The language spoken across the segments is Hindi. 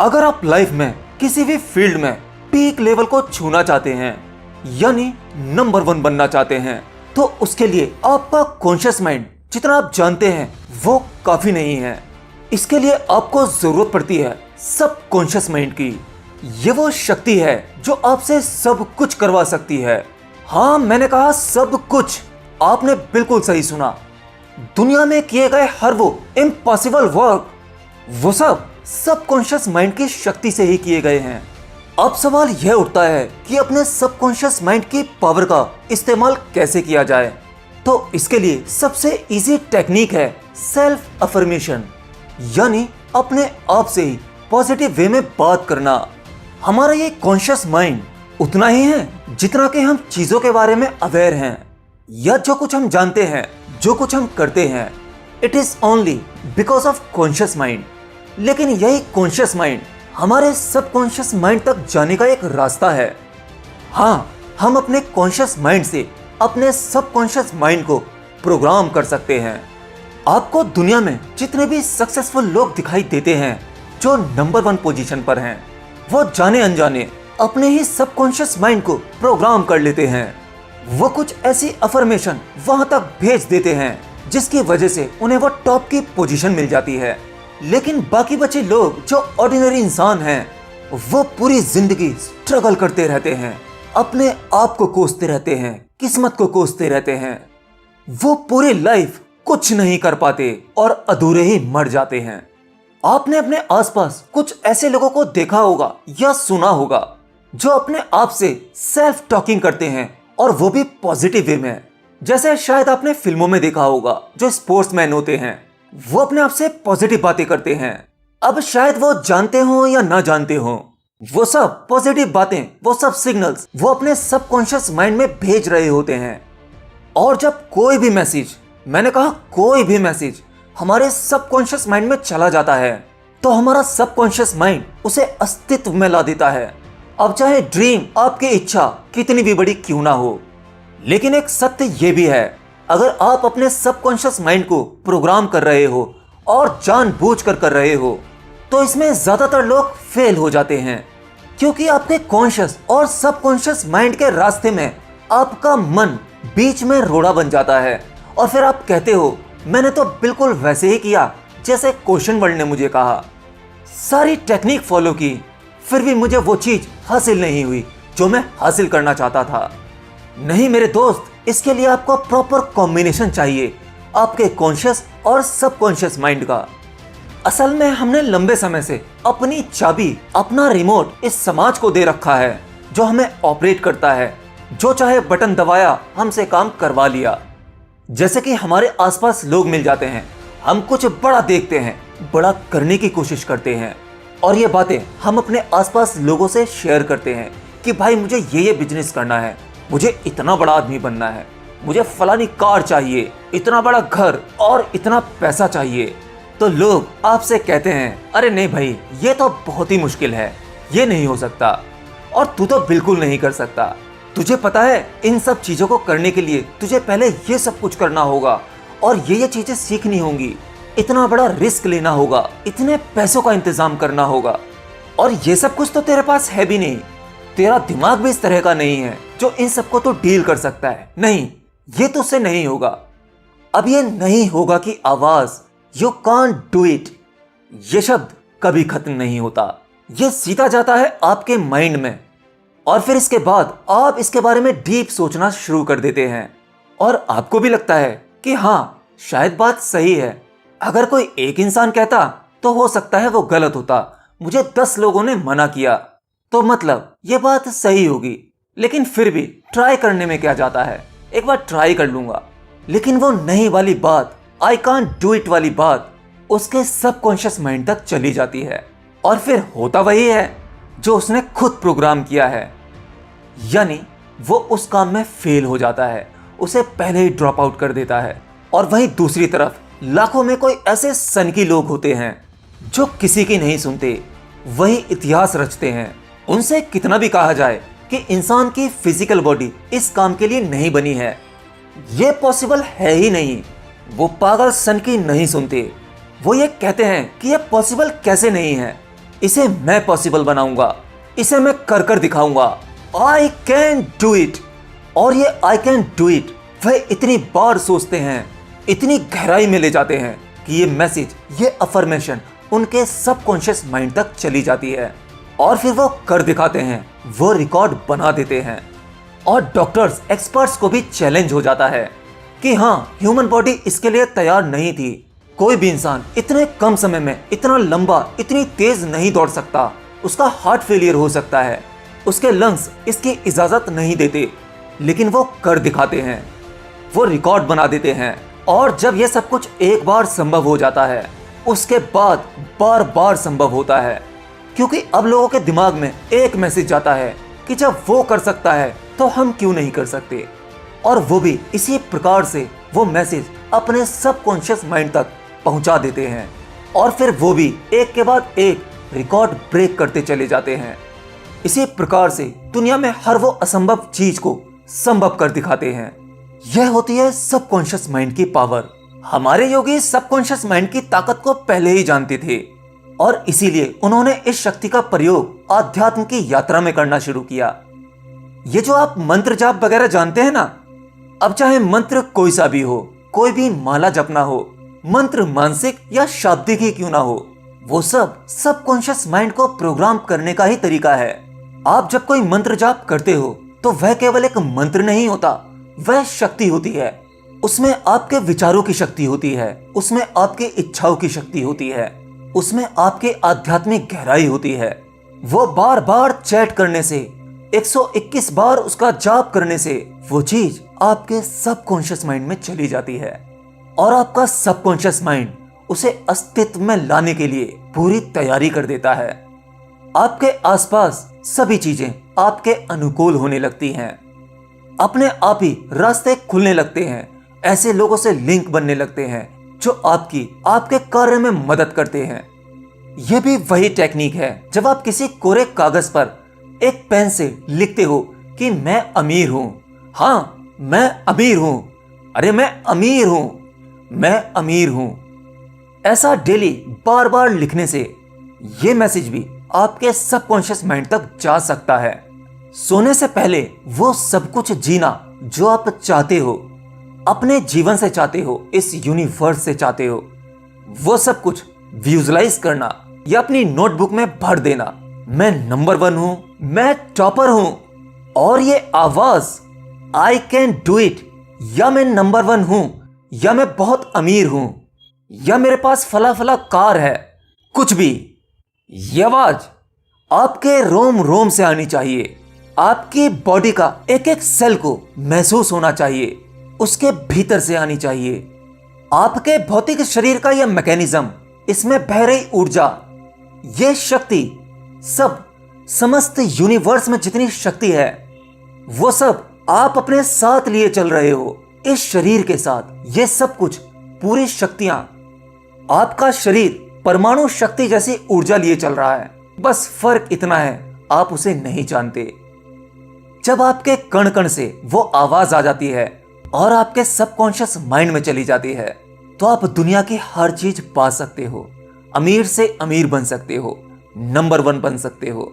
अगर आप लाइफ में किसी भी फील्ड में पीक लेवल को छूना चाहते हैं, यानी नंबर 1 बनना चाहते हैं, तो उसके लिए आपका कॉन्शियस माइंड जितना आप जानते हैं वो काफी नहीं है। इसके लिए आपको जरूरत पड़ती है सब कॉन्शियस माइंड की। ये वो शक्ति है जो आपसे सब कुछ करवा सकती है। हाँ, मैंने कहा सब कुछ। आपने बिल्कुल सही सुना। दुनिया में किए गए हर वो इम्पॉसिबल वर्क, वो सब सबकॉन्शियस माइंड की शक्ति से ही किए गए हैं। अब सवाल यह उठता है कि अपने सबकॉन्शियस माइंड की पावर का इस्तेमाल कैसे किया जाए। तो इसके लिए सबसे इजी टेक्निक है सेल्फ अफर्मेशन, यानी अपने आप से ही पॉजिटिव वे में बात करना। हमारा ये कॉन्शियस माइंड उतना ही है जितना कि हम चीजों के बारे में अवेयर हैं, या जो कुछ हम जानते हैं, जो कुछ हम करते हैं, it is only because of conscious mind. लेकिन यही कॉन्शियस माइंड हमारे सबकॉन्शियस माइंड तक जाने का एक रास्ता है। हाँ, हम अपने कॉन्शियस माइंड से अपने सबकॉन्शियस माइंड को प्रोग्राम कर सकते हैं। आपको दुनिया में जितने भी सक्सेसफुल लोग दिखाई देते हैं जो नंबर 1 पोजीशन पर हैं, वो जाने अनजाने अपने ही सबकॉन्शियस माइंड को प्रोग्राम कर लेते हैं। वो कुछ ऐसी अफर्मेशन वहां तक भेज देते हैं जिसकी वजह से उन्हें वो टॉप की पोजीशन मिल जाती है। लेकिन बाकी बचे लोग जो ऑर्डिनरी इंसान हैं, वो पूरी जिंदगी स्ट्रगल करते रहते हैं, अपने आप को कोसते रहते हैं, किस्मत को कोसते रहते हैं। वो पूरी लाइफ कुछ नहीं कर पाते और अधूरे ही मर जाते हैं। आपने अपने आसपास कुछ ऐसे लोगों को देखा होगा या सुना होगा जो अपने आप से सेल्फ टॉकिंग करते हैं, और वो भी पॉजिटिव वे में। जैसे शायद आपने फिल्मों में देखा होगा जो स्पोर्ट्समैन होते हैं, वो अपने आप से पॉजिटिव बातें करते हैं। अब शायद वो जानते हो या ना जानते हो, वो सब पॉजिटिव बातें, वो सब सिग्नल्स वो अपने सबकॉन्शियस माइंड में भेज रहे होते हैं। और जब कोई भी मैसेज, मैंने कहा कोई भी मैसेज, हमारे सबकॉन्शियस माइंड में चला जाता है, तो हमारा सबकॉन्शियस माइंड उसे अस्तित्व में ला देता है। अब चाहे ड्रीम, आपकी इच्छा कितनी भी बड़ी क्यों ना हो। लेकिन एक सत्य ये भी है, अगर आप अपने सबकॉन्शियस माइंड को प्रोग्राम कर रहे हो और जानबूझकर कर रहे हो, तो इसमें ज्यादातर लोग फेल हो जाते हैं, क्योंकि आपके कॉन्शियस और सबकॉन्शियस माइंड के रास्ते में आपका मन बीच में रोड़ा बन जाता है। और फिर आप कहते हो, मैंने तो बिल्कुल वैसे ही किया जैसे क्वेश्चन वर्ड ने मुझे कहा, सारी टेक्निक फॉलो की, फिर भी मुझे वो चीज हासिल नहीं हुई जो मैं हासिल करना चाहता था। नहीं मेरे दोस्त, इसके लिए आपको प्रॉपर कॉम्बिनेशन चाहिए आपके कॉन्शियस और सबकॉन्शियस माइंड का। असल में हमने लंबे समय से अपनी चाबी, अपना रिमोट इस समाज को दे रखा है जो हमें ऑपरेट करता है, जो चाहे बटन दबाया हमसे काम करवा लिया। जैसे कि हमारे आसपास लोग मिल जाते हैं, हम कुछ बड़ा देखते हैं, बड़ा करने की कोशिश करते हैं, और ये बातें हम अपने आसपास लोगों से शेयर करते हैं कि भाई मुझे ये बिजनेस करना है, मुझे इतना बड़ा आदमी बनना है, मुझे फलानी कार चाहिए, इतना बड़ा घर और इतना पैसा चाहिए। तो लोग आपसे कहते हैं, अरे नहीं भाई, ये तो बहुत ही मुश्किल है, ये नहीं हो सकता, और तू तो बिल्कुल नहीं कर सकता। तुझे पता है इन सब चीजों को करने के लिए तुझे पहले ये सब कुछ करना होगा, और ये चीजें सीखनी होंगी, इतना बड़ा रिस्क लेना होगा, इतने पैसों का इंतजाम करना होगा, और ये सब कुछ तो तेरे पास है भी नहीं, तेरा दिमाग भी इस तरह का नहीं है जो इन सबको तो डील कर सकता है। नहीं, ये तो उससे नहीं होगा। अब ये नहीं होगा की आवाज, यू कांट डू इट, ये शब्द कभी खत्म नहीं होता। ये सीधा जाता है आपके माइंड में, और फिर इसके बाद आप इसके बारे में डीप सोचना शुरू कर देते हैं, और आपको भी लगता है कि हाँ, शायद बात सही है। अगर कोई एक इंसान कहता तो हो सकता है वो गलत होता, मुझे 10 लोगों ने मना किया तो मतलब ये बात सही होगी, लेकिन फिर भी ट्राई करने में क्या जाता है, एक बार ट्राई कर लूंगा। लेकिन वो नहीं वाली बात, आई कांट डू इट वाली बात उसके सबकॉन्शियस माइंड तक चली जाती है, और फिर होता वही है जो उसने खुद प्रोग्राम किया है, यानी वो उस काम में फेल हो जाता है, उसे पहले ही ड्रॉप आउट कर देता है। और वहीं दूसरी तरफ लाखों में कोई ऐसे सनकी लोग होते हैं जो किसी की नहीं सुनते, वही इतिहास रचते हैं। उनसे कितना भी कहा जाए कि इंसान की फिजिकल बॉडी इस काम के लिए नहीं बनी है, ये पॉसिबल है ही नहीं, वो पागल सनकी नहीं सुनते। वो ये कहते हैं कि ये पॉसिबल कैसे नहीं है, इसे मैं पॉसिबल बनाऊंगा, इसे मैं कर कर दिखाऊंगा, आई कैन डू इट। और ये आई कैन डू इट वह इतनी बार सोचते हैं, इतनी गहराई में ले जाते हैं कि ये मैसेज, ये अफर्मेशन उनके सबकॉन्शियस माइंड तक चली जाती है और फिर वो कर दिखाते हैं, वो रिकॉर्ड बना देते हैं। और डॉक्टर्स, एक्सपर्ट्स को भी चैलेंज हो जाता है कि हाँ, ह्यूमन बॉडी इसके लिए तैयार नहीं थी। कोई भी इंसान इतने कम समय में इतना लंबा, इतनी तेज नहीं दौड़ सकता। उसका हार्ट फेलियर हो सकता है, उसके लंग्स इसकी इजाजत नहीं देते, लेकिन वो कर दिखाते हैं, वो रिकॉर्ड बना देते हैं। और जब ये सब कुछ एक बार संभव हो जाता है, उसके बाद बार बार संभव होता है, क्योंकि अब लोगों के दिमाग में एक मैसेज जाता है कि जब वो कर सकता है तो हम क्यों नहीं कर सकते। और वो भी इसी प्रकार से वो मैसेज अपने सबकॉन्शियस माइंड तक पहुंचा देते हैं और फिर वो भी एक के बाद एक रिकॉर्ड ब्रेक करते चले जाते हैं। इसी प्रकार से दुनिया में हर वो असंभव चीज को संभव कर दिखाते हैं। यह होती है सबकॉन्शियस माइंड की पावर। हमारे योगी सबकॉन्शियस माइंड की ताकत को पहले ही जानते थे और इसीलिए उन्होंने इस शक्ति का प्रयोग आध्यात्म की यात्रा में करना शुरू किया। ये जो आप मंत्र जाप वगैरह जानते हैं ना, अब चाहे मंत्र कोई सा भी हो, कोई भी माला जपना हो, मंत्र मानसिक या शाब्दिक ही क्यों ना हो, वो सब सबकॉन्शियस माइंड को प्रोग्राम करने का ही तरीका है। आप जब कोई मंत्र जाप करते हो तो वह केवल एक मंत्र नहीं होता, वह शक्ति होती है। उसमें आपके विचारों की शक्ति होती है, उसमें आपकी इच्छाओं की शक्ति होती है, उसमें आपके आध्यात्मिक गहराई होती है। वो बार बार चैट करने से, 121 बार उसका जाप करने से वो चीज आपके सबकॉन्शियस माइंड में चली जाती है और आपका सबकॉन्शियस माइंड उसे अस्तित्व में लाने के लिए पूरी तैयारी कर देता है। आपके आसपास सभी चीजें आपके अनुकूल होने लगती हैं, अपने आप ही रास्ते खुलने लगते हैं, ऐसे लोगों से लिंक बनने लगते हैं जो आपके कार्य में मदद करते हैं। यह भी वही टेक्निक है जब आप किसी कोरे कागज पर एक पेन से लिखते हो कि मैं अमीर हूं, हाँ मैं अमीर हूं, अरे मैं अमीर हूं, मैं अमीर हूं। ऐसा डेली बार बार लिखने से यह मैसेज भी आपके सबकॉन्शियस माइंड तक जा सकता है। सोने से पहले वो सब कुछ जीना जो आप चाहते हो, अपने जीवन से चाहते हो, इस यूनिवर्स से चाहते हो, वो सब कुछ विजुअलाइज करना या अपनी नोटबुक में भर देना। मैं नंबर 1 हूं, मैं टॉपर हूं। और ये आवाज आई कैन डू इट, या मैं नंबर 1 हूं, या मैं बहुत अमीर हूं, या मेरे पास फला फला कार है, कुछ भी, ये आवाज आपके रोम रोम से आनी चाहिए। आपकी बॉडी का एक एक सेल को महसूस होना चाहिए, उसके भीतर से आनी चाहिए। आपके भौतिक शरीर का यह मैकेनिज्म, इसमें बह रही ऊर्जा, यह शक्ति, सब समस्त यूनिवर्स में जितनी शक्ति है वो सब आप अपने साथ लिए चल रहे हो। इस शरीर के साथ ये सब कुछ, पूरी शक्तियां, आपका शरीर परमाणु शक्ति जैसी ऊर्जा लिए चल रहा है। बस फर्क इतना है, आप उसे नहीं जानते। जब आपके कण कण से वो आवाज आ जाती है और आपके सबकॉन्शियस माइंड में चली जाती है तो आप दुनिया की हर चीज पा सकते हो, अमीर से अमीर बन सकते हो, नंबर 1 बन सकते हो।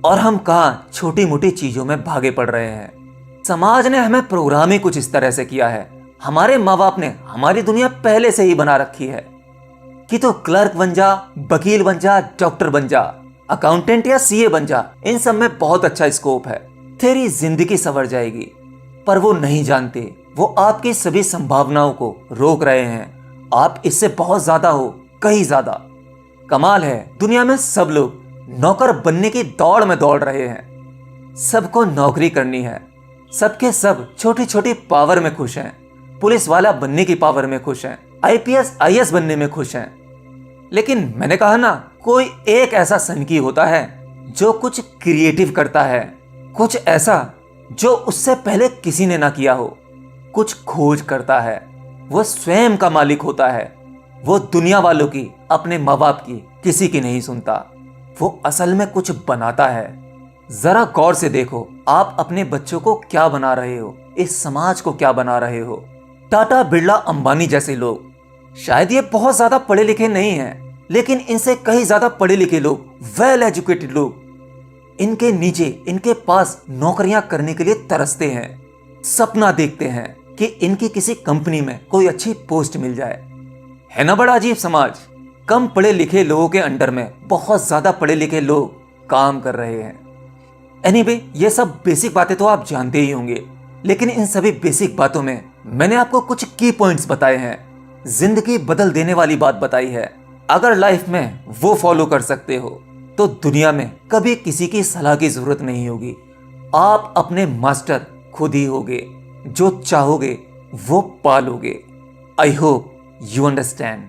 और हम कहाँ छोटी मोटी चीजों में भागे पड़ रहे हैं। समाज ने हमें प्रोग्राम ही कुछ इस तरह से किया है, हमारे माँ बाप ने हमारी दुनिया पहले से ही बना रखी है कि तो क्लर्क बन जा, वकील बन जा, डॉक्टर बन जा, अकाउंटेंट या सीए बन जा, इन सब में बहुत अच्छा स्कोप है, तेरी जिंदगी संवर जाएगी। पर वो नहीं जानते, वो आपकी सभी संभावनाओं को रोक रहे हैं। आप इससे बहुत ज्यादा हो, कहीं ज्यादा। कमाल है, दुनिया में सब लोग नौकर बनने की दौड़ में दौड़ रहे हैं। सबको नौकरी करनी है, सबके सब छोटी छोटी पावर में खुश हैं, पुलिस वाला बनने की पावर में खुश हैं, आईपीएस आईएएस बनने में खुश हैं। लेकिन मैंने कहा ना, कोई एक ऐसा सनकी होता है जो कुछ क्रिएटिव करता है, कुछ ऐसा जो उससे पहले किसी ने ना किया हो, कुछ खोज करता है, वो स्वयं का मालिक होता है। वो दुनिया वालों की, अपने माँ बाप की, किसी की नहीं सुनता। वो असल में कुछ बनाता है। जरा गौर से देखो, आप अपने बच्चों को क्या बना रहे हो, इस समाज को क्या बना रहे हो। टाटा, बिरला, अंबानी जैसे लोग शायद ये बहुत ज्यादा पढ़े लिखे नहीं हैं, लेकिन इनसे कहीं ज्यादा पढ़े लिखे लोग, वेल एजुकेटेड लोग, इनके नीचे इनके पास नौकरियां करने के लिए तरसते हैं, सपना देखते हैं कि इनकी किसी कंपनी में कोई अच्छी पोस्ट मिल जाए। है ना बड़ा अजीब समाज। कम पढ़े लिखे लोगों के अंडर में बहुत ज्यादा पढ़े लिखे लोग काम कर रहे हैं। एनीवे, ये सब बेसिक बातें तो आप जानते ही होंगे, लेकिन इन सभी बेसिक बातों में मैंने आपको कुछ की पॉइंट्स बताए हैं, जिंदगी बदल देने वाली बात बताई है। अगर लाइफ में वो फॉलो कर सकते हो तो दुनिया में कभी किसी की सलाह की जरूरत नहीं होगी। आप अपने मास्टर खुद ही होगे, जो चाहोगे वो पालोगे। I hope you understand.